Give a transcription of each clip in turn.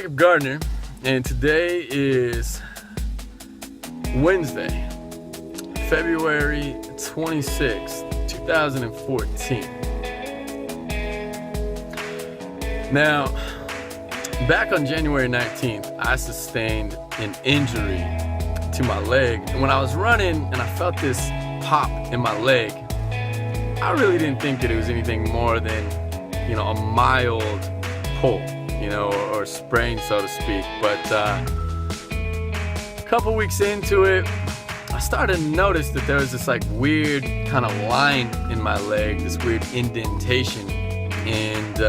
Jacob Gardner, and today is Wednesday, February 26th, 2014. Now, back on January 19th, I sustained an injury to my leg. And when I was running and I felt this pop in my leg, I really didn't think that it was anything more than, a mild pull, or sprain, so to speak. But a couple weeks into it, I started to notice that there was this weird kind of line in my leg, this weird indentation, and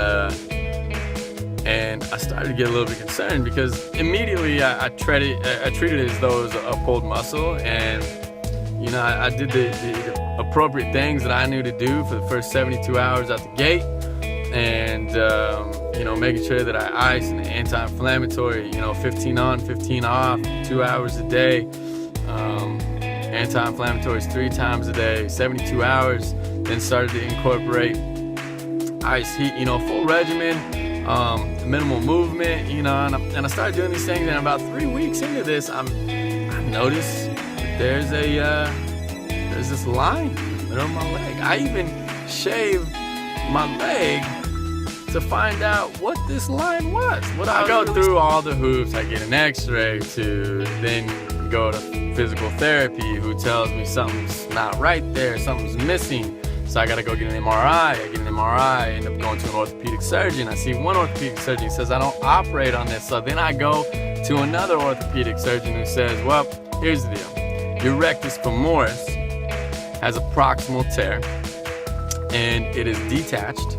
I started to get a little bit concerned because immediately I treated it as though it was a pulled muscle, and I did the appropriate things that I knew to do for the first 72 hours out the gate, and making sure that I ice and anti-inflammatory, 15 on, 15 off, 2 hours a day, anti-inflammatories 3 times a day, 72 hours. Then started to incorporate ice, heat, full regimen, minimal movement, and I started doing these things. And about 3 weeks into this, I noticed that there's this line in the middle of my leg. I even shaved my leg to find out what this line was. I go through all the hoops. I get an x-ray to then go to physical therapy, who tells me something's not right there, something's missing. So I gotta go get an MRI. I get an MRI, I end up going to an orthopedic surgeon. I see one orthopedic surgeon, he says I don't operate on this. So then I go to another orthopedic surgeon who says, well, here's the deal. Your rectus femoris has a proximal tear, and it is detached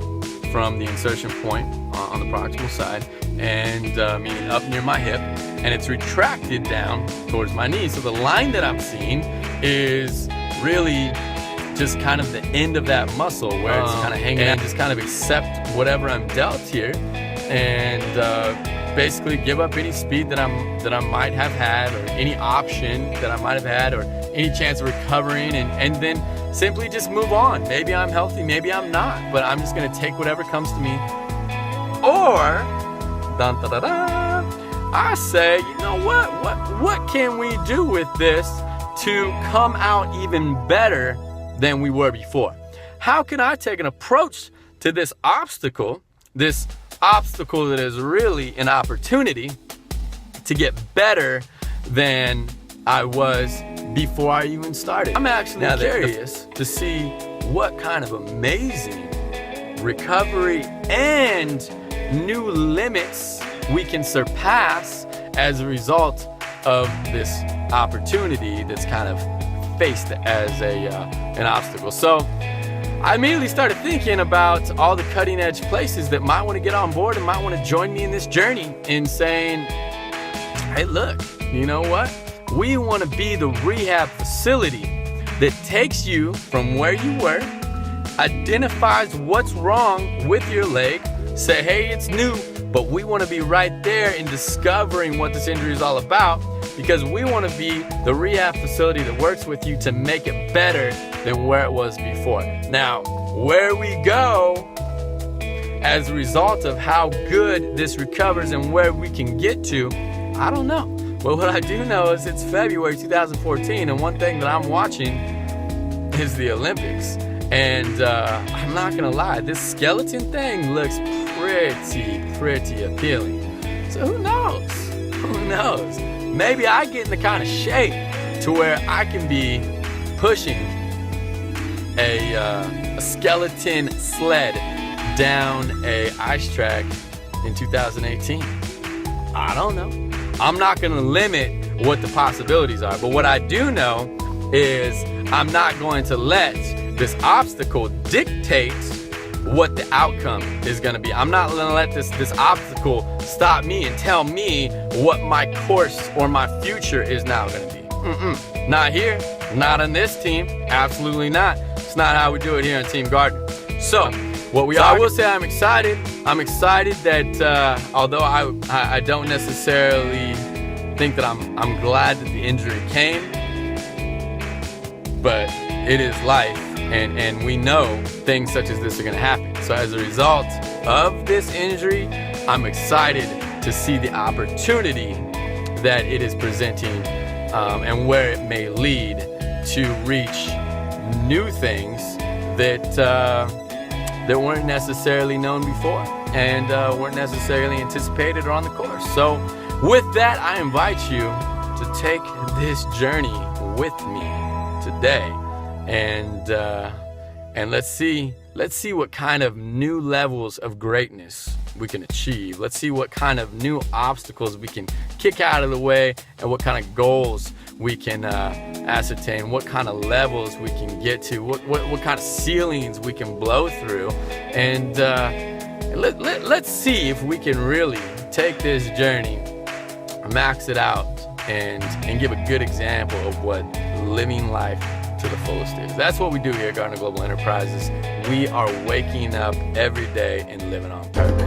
from the insertion point on the proximal side, and meaning up near my hip, and it's retracted down towards my knee. So the line that I'm seeing is really just kind of the end of that muscle where it's kind of hanging out, and just kind of accept whatever I'm dealt here, and basically give up any speed that I might have had, or any option that I might have had, or any chance of recovering, and then simply just move on. Maybe I'm healthy, maybe I'm not, but I'm just gonna take whatever comes to me. Or I say, what can we do with this to come out even better than we were before? How can I take an approach to this obstacle that is really an opportunity to get better than I was before I even started? I'm actually curious to see what kind of amazing recovery and new limits we can surpass as a result of this opportunity that's kind of faced as an obstacle. So I immediately started thinking about all the cutting edge places that might want to get on board and might want to join me in this journey, in saying, hey, look, you know what? We want to be the rehab facility that takes you from where you were, identifies what's wrong with your leg, say, hey, it's new, but we want to be right there in discovering what this injury is all about, because we want to be the rehab facility that works with you to make it better than where it was before. Now, where we go as a result of how good this recovers and where we can get to, I don't know. But what I do know is it's February 2014, and one thing that I'm watching is the Olympics. And I'm not gonna lie, this skeleton thing looks pretty appealing. So who knows? Maybe I get in the kind of shape to where I can be pushing a skeleton sled down a ice track in 2018. I don't know. I'm not gonna limit what the possibilities are, but what I do know is I'm not going to let this obstacle dictate what the outcome is gonna be. I'm not gonna let this obstacle stop me and tell me what my course or my future is now gonna be. Not here, not on this team, absolutely not. It's not how we do it here on Team Gardner. So, I will say I'm excited. I'm excited that although I don't necessarily think that I'm glad that the injury came, but it is life, and we know things such as this are going to happen. So as a result of this injury, I'm excited to see the opportunity that it is presenting, and where it may lead to reach new things that weren't necessarily known before, and weren't necessarily anticipated or on the course. So with that, I invite you to take this journey with me today, and let's see what kind of new levels of greatness we can achieve. Let's see what kind of new obstacles we can kick out of the way, and what kind of goals we can ascertain, what kind of levels we can get to, what kind of ceilings we can blow through, and let's see if we can really take this journey, max it out, and give a good example of what living life to the fullest is. That's what we do here at Gardner Global Enterprises. We are waking up every day and living on purpose.